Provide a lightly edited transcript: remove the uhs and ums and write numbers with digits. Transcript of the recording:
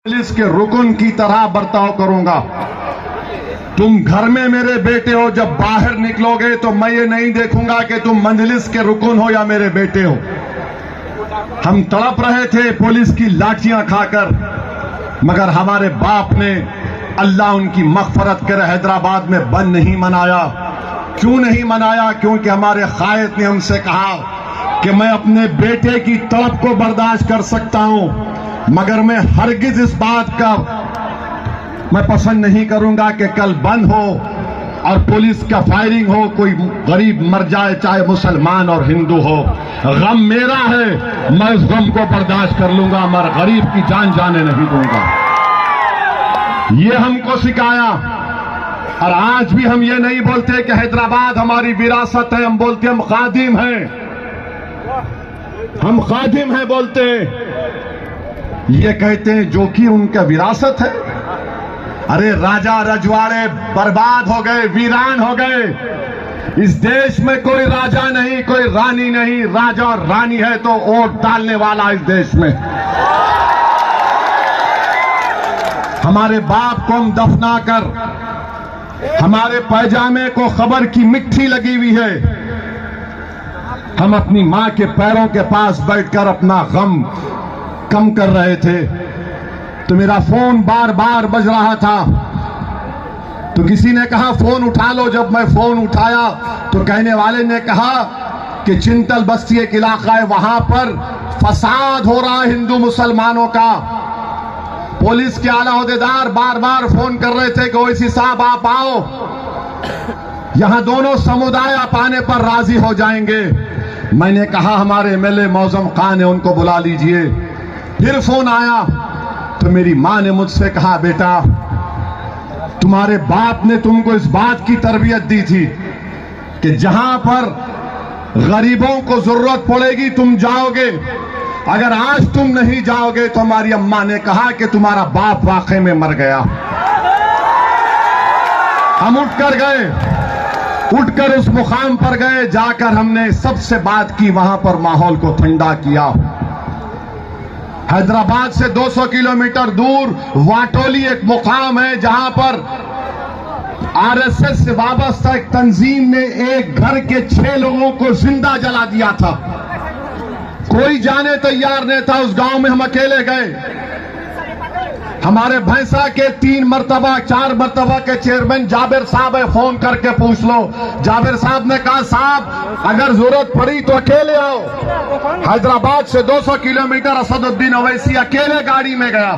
Police के रुकन की तरह बर्ताव करूंगा। तुम घर में मेरे बेटे हो, जब बाहर निकलोगे तो मैं ये नहीं देखूंगा कि तुम मंजलिस के रुकन हो या मेरे बेटे हो। हम तड़प रहे थे पुलिस की लाठियां खाकर, मगर हमारे बाप ने, अल्लाह उनकी मग़फ़रत करे, हैदराबाद में बंद नहीं मनाया। क्यों नहीं मनाया? क्योंकि हमारे क़ायद ने हमसे कहा कि मैं अपने बेटे की तड़प को बर्दाश्त कर सकता हूं, मगर मैं हरगिज इस बात का मैं पसंद नहीं करूंगा कि कल बंद हो और पुलिस का फायरिंग हो, कोई गरीब मर जाए, चाहे मुसलमान और हिंदू हो। गम मेरा है, मैं उस गम को बर्दाश्त कर लूंगा, मगर गरीब की जान जाने नहीं दूंगा। ये हमको सिखाया। और आज भी हम ये नहीं बोलते कि हैदराबाद हमारी विरासत है, हम बोलते हम खादिम हैं, हम खादिम हैं बोलते हैं। ये कहते हैं जो कि उनका विरासत है। अरे राजा रजवाड़े बर्बाद हो गए, वीरान हो गए। इस देश में कोई राजा नहीं, कोई रानी नहीं। राजा और रानी है तो वोट डालने वाला इस देश में। हमारे बाप को हम दफना कर, हमारे पैजामे को खबर की मिट्टी लगी हुई है। हम अपनी मां के पैरों के पास बैठकर अपना गम कम कर रहे थे, तो मेरा फोन बार बार बज रहा था। तो किसी ने कहा फोन उठा लो। जब मैं फोन उठाया तो कहने वाले ने कहा कि चिंतल बस्ती एक इलाका है, वहां पर फसाद हो रहा है हिंदू मुसलमानों का। पुलिस के आला ओहदेदार बार बार फोन कर रहे थे कि ओवैसी साहब आप आओ, यहां दोनों समुदाय आप आने पर राजी हो जाएंगे। मैंने कहा हमारे एमएलए मौजम खान है, उनको बुला लीजिए। फिर फोन आया तो मेरी मां ने मुझसे कहा, बेटा तुम्हारे बाप ने तुमको इस बात की तरबियत दी थी कि जहां पर गरीबों को जरूरत पड़ेगी तुम जाओगे, अगर आज तुम नहीं जाओगे तो हमारी अम्मा ने कहा कि तुम्हारा बाप वाकई में मर गया। हम उठकर गए, उठकर उस मुकाम पर गए। जाकर हमने सबसे बात की, वहां पर माहौल को ठंडा किया। हैदराबाद से 200 किलोमीटर दूर वाटोली एक मुकाम है, जहां पर आरएसएस से वाबस्ता एक तंजीम ने एक घर के 6 लोगों को जिंदा जला दिया था। कोई जाने तैयार नहीं था। उस गांव में हम अकेले गए। हमारे भैंसा के 3 मरतबा 4 मरतबा के चेयरमैन जाबिर साहब है, फोन करके पूछ लो। जाबिर साहब ने कहा साहब अगर जरूरत पड़ी तो अकेले आओ। हैदराबाद से 200 किलोमीटर असदुद्दीन ओवैसी अकेले गाड़ी में गया।